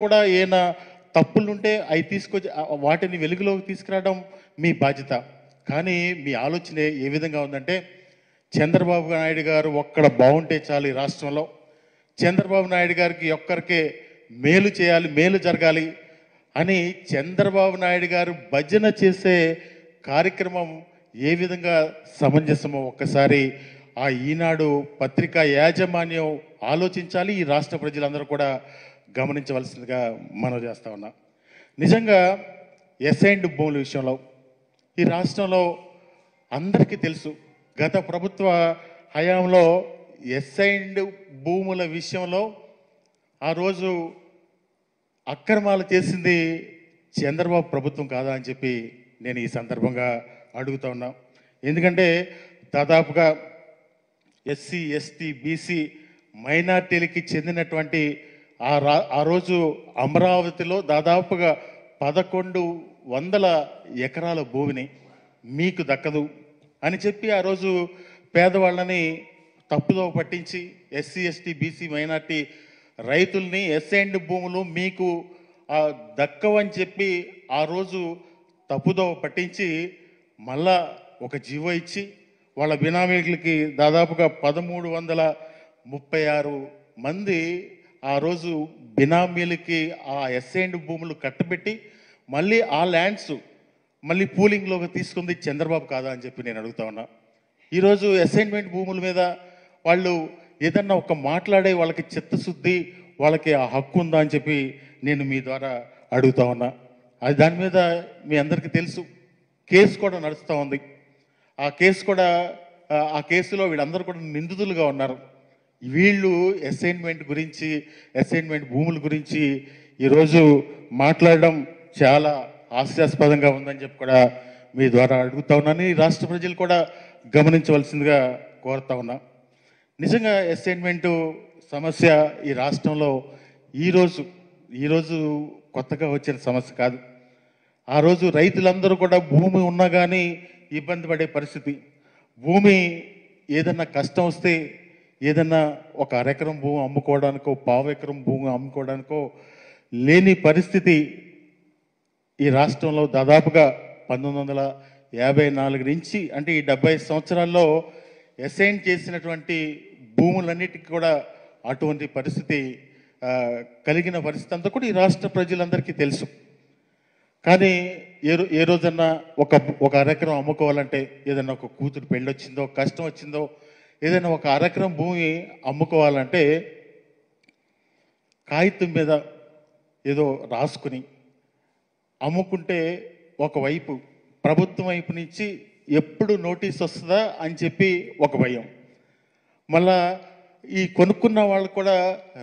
కూడా ఏమైనా తప్పులుంటే అవి తీసుకొచ్చి వాటిని వెలుగులోకి తీసుకురావడం మీ బాధ్యత. కానీ మీ ఆలోచన ఏ విధంగా ఉందంటే చంద్రబాబు నాయుడు గారు ఒక్కడ బాగుంటే చాలు ఈ రాష్ట్రంలో. చంద్రబాబు నాయుడు గారికి ఒక్కరికే మేలు చేయాలి, మేలు జరగాలి అని చంద్రబాబు నాయుడు గారు భజన చేసే కార్యక్రమం ఏ విధంగా సమంజసమో ఒక్కసారి ఆ ఈనాడు పత్రికా యాజమాన్యం ఆలోచించాలి. ఈ రాష్ట్ర ప్రజలందరూ కూడా గమనించవలసిందిగా మనవి చేస్తా ఉన్నా. నిజంగా ఎసైన్డ్ భూముల విషయంలో ఈ రాష్ట్రంలో అందరికీ తెలుసు, గత ప్రభుత్వ హయాంలో ఎసైన్డ్ భూముల విషయంలో ఆ రోజు అక్రమాలు చేసింది చంద్రబాబు ప్రభుత్వం కాదా అని చెప్పి నేను ఈ సందర్భంగా అడుగుతా ఉన్నా. ఎందుకంటే దాదాపుగా ఎస్సీ, ఎస్టీ, బీసీ మైనార్టీలకి చెందినటువంటి ఆ రోజు అమరావతిలో దాదాపుగా 1100 ఎకరాల భూమిని మీకు దక్కదు అని చెప్పి ఆ రోజు పేదవాళ్ళని తప్పుదో పట్టించి ఎస్సీ, ఎస్టీ, బీసీ మైనార్టీ రైతుల్ని ఎస్ఐండ్ భూములు మీకు దక్కవని చెప్పి ఆ రోజు తప్పుదో పట్టించి మళ్ళా ఒక జీవో ఇచ్చి వాళ్ళ బినామీలకి దాదాపుగా 1336 మంది ఆ రోజు బినామీలకి ఆ ఎస్ఐండ్ భూములు కట్టబెట్టి మళ్ళీ ఆ ల్యాండ్స్ మళ్ళీ పూలింగ్లోకి తీసుకుంది చంద్రబాబు కాదా అని చెప్పి నేను అడుగుతా ఉన్నా. ఈరోజు అసైన్మెంట్ భూముల మీద వాళ్ళు ఏదన్నా ఒక మాట్లాడే వాళ్ళకి చిత్తశుద్ధి, వాళ్ళకి ఆ హక్కు ఉందా అని చెప్పి నేను మీ ద్వారా అడుగుతా ఉన్నా. అది దాని మీద మీ అందరికీ తెలుసు, కేసు కూడా నడుస్తూ ఉంది. ఆ కేసులో వీళ్ళందరూ కూడా నిందితులుగా ఉన్నారు. వీళ్ళు అసైన్మెంట్ గురించి, అసైన్మెంట్ భూముల గురించి ఈరోజు మాట్లాడడం చాలా హాస్యాస్పదంగా ఉందని చెప్పి కూడా మీ ద్వారా అడుగుతా ఉన్నాను. ఈ రాష్ట్ర ప్రజలు కూడా గమనించవలసిందిగా కోరుతా ఉన్నా. నిజంగా అసైన్మెంటు సమస్య ఈ రాష్ట్రంలో ఈరోజు కొత్తగా వచ్చిన సమస్య కాదు. ఆ రోజు రైతులందరూ కూడా భూమి ఉన్నా కానీ ఇబ్బంది పడే పరిస్థితి. భూమి ఏదన్నా కష్టం వస్తే ఏదన్నా ఒక అరెకరం భూమి అమ్ముకోవడానికో, పావు ఎకరం భూమి అమ్ముకోవడానికో లేని పరిస్థితి ఈ రాష్ట్రంలో దాదాపుగా 1954 నుంచి, అంటే ఈ 70 సంవత్సరాల్లో అసైన్ చేసినటువంటి భూములన్నిటికీ కూడా అటువంటి పరిస్థితి కలిగిన పరిస్థితి అంతా కూడా ఈ రాష్ట్ర ప్రజలందరికీ తెలుసు. కానీ ఏ రోజన్నా ఒక అరెకరం అమ్ముకోవాలంటే, ఏదన్నా ఒక కూతురు పెళ్ళి వచ్చిందో, కష్టం వచ్చిందో, ఏదైనా ఒక అరెకరం భూమి అమ్ముకోవాలంటే కాగితం మీద ఏదో రాసుకుని అమ్ముకుంటే ఒకవైపు ప్రభుత్వం వైపు నుంచి ఎప్పుడు నోటీస్ వస్తుందా అని చెప్పి ఒక భయం. మళ్ళా ఈ కొనుక్కున్న వాళ్ళు కూడా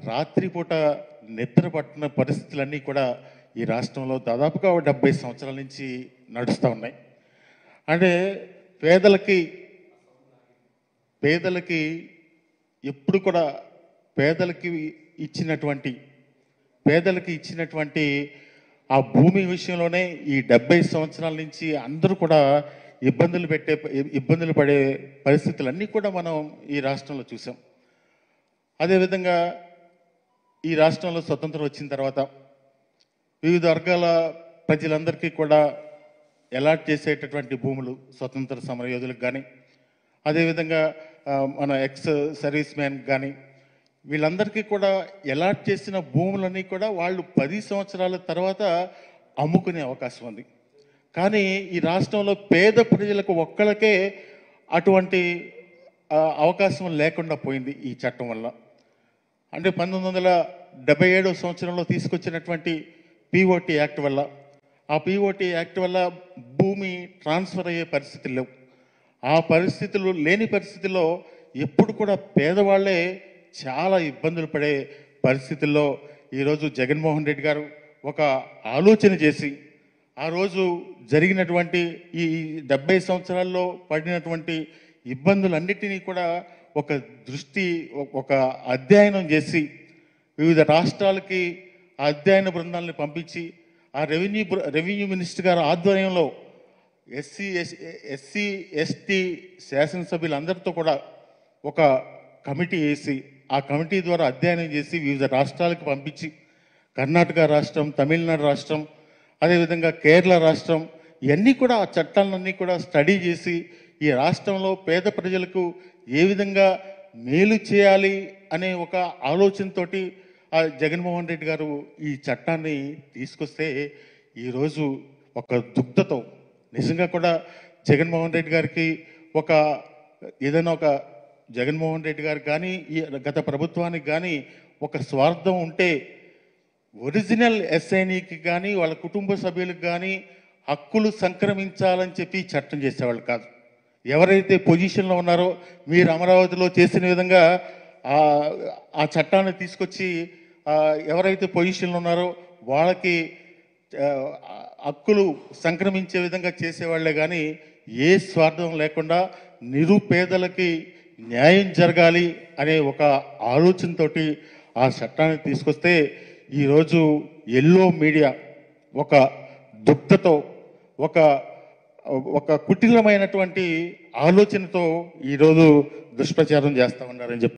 రాత్రిపూట నిద్ర పట్టిన పరిస్థితులన్నీ కూడా ఈ రాష్ట్రంలో దాదాపుగా 70 సంవత్సరాల నుంచి నడుస్తూ ఉన్నాయి. అంటే పేదలకి ఎప్పుడు కూడా పేదలకి ఇచ్చినటువంటి ఆ భూమి విషయంలోనే ఈ 70 సంవత్సరాల నుంచి అందరూ కూడా ఇబ్బందులు పడే పరిస్థితులన్నీ కూడా మనం ఈ రాష్ట్రంలో చూసాం. అదేవిధంగా ఈ రాష్ట్రంలో స్వతంత్రం వచ్చిన తర్వాత వివిధ వర్గాల ప్రజలందరికీ కూడా అలాట్ చేసేటటువంటి భూములు స్వతంత్ర సమర యోధులకు కానీ, అదేవిధంగా మన ఎక్స్ సర్వీస్ మ్యాన్ కానీ వీళ్ళందరికీ కూడా అలాట్ చేసిన భూములన్నీ కూడా వాళ్ళు 10 సంవత్సరాల తర్వాత అమ్ముకునే అవకాశం ఉంది. కానీ ఈ రాష్ట్రంలో పేద ప్రజలకు ఒక్కళ్ళకే అటువంటి అవకాశం లేకుండా పోయింది ఈ చట్టం వల్ల. అంటే 1977 సంవత్సరంలో తీసుకొచ్చినటువంటి పిఓటి యాక్ట్ వల్ల, ఆ పిఓటి యాక్ట్ వల్ల భూమి ట్రాన్స్ఫర్ అయ్యే పరిస్థితులు లేవు. ఆ పరిస్థితులు లేని పరిస్థితుల్లో ఎప్పుడు కూడా పేదవాళ్లే చాలా ఇబ్బందులు పడే పరిస్థితుల్లో ఈరోజు జగన్మోహన్ రెడ్డి గారు ఒక ఆలోచన చేసి ఆ రోజు జరిగినటువంటి ఈ 70 సంవత్సరాల్లో పడినటువంటి ఇబ్బందులన్నిటినీ కూడా ఒక అధ్యయనం చేసి వివిధ రాష్ట్రాలకి ఆ అధ్యయన బృందాలను పంపించి ఆ రెవెన్యూ మినిస్టర్ గారి ఆధ్వర్యంలో ఎస్సీ, ఎస్టీ శాసనసభ్యులందరితో కూడా ఒక కమిటీ వేసి ఆ కమిటీ ద్వారా అధ్యయనం చేసి వివిధ రాష్ట్రాలకు పంపించి కర్ణాటక రాష్ట్రం, తమిళనాడు రాష్ట్రం, అదేవిధంగా కేరళ రాష్ట్రం, ఇవన్నీ కూడా ఆ చట్టాలన్నీ కూడా స్టడీ చేసి ఈ రాష్ట్రంలో పేద ప్రజలకు ఏ విధంగా మేలు చేయాలి అనే ఒక ఆలోచనతోటి ఆ జగన్మోహన్ రెడ్డి గారు ఈ చట్టాన్ని తీసుకొస్తే ఈరోజు ఒక దుగ్ధతో నిజంగా కూడా జగన్మోహన్ రెడ్డి గారికి ఒక ఏదైనా ఒక జగన్మోహన్ రెడ్డి గారికి కానీ ఈ గత ప్రభుత్వానికి కానీ ఒక స్వార్థం ఉంటే ఒరిజినల్ ఎస్ఐనికి కానీ వాళ్ళ కుటుంబ సభ్యులకు కానీ హక్కులు సంక్రమించాలని చెప్పి చట్టం చేసేవాళ్ళు కాదు. ఎవరైతే పొజిషన్లో ఉన్నారో మీరు అమరావతిలో చేసిన విధంగా ఆ చట్టాన్ని తీసుకొచ్చి ఎవరైతే పొజిషన్లో ఉన్నారో వాళ్ళకి హక్కులు సంక్రమించే విధంగా చేసేవాళ్లే కానీ ఏ స్వార్థం లేకుండా నిరుపేదలకి న్యాయం జరగాలి అనే ఒక ఆలోచనతోటి ఆ చట్టాన్ని తీసుకొస్తే ఈరోజు ఎల్లో మీడియా ఒక దుగ్ధతో ఒక కుటిలమైనటువంటి ఆలోచనతో ఈరోజు దుష్ప్రచారం చేస్తూ ఉన్నారని చెప్పి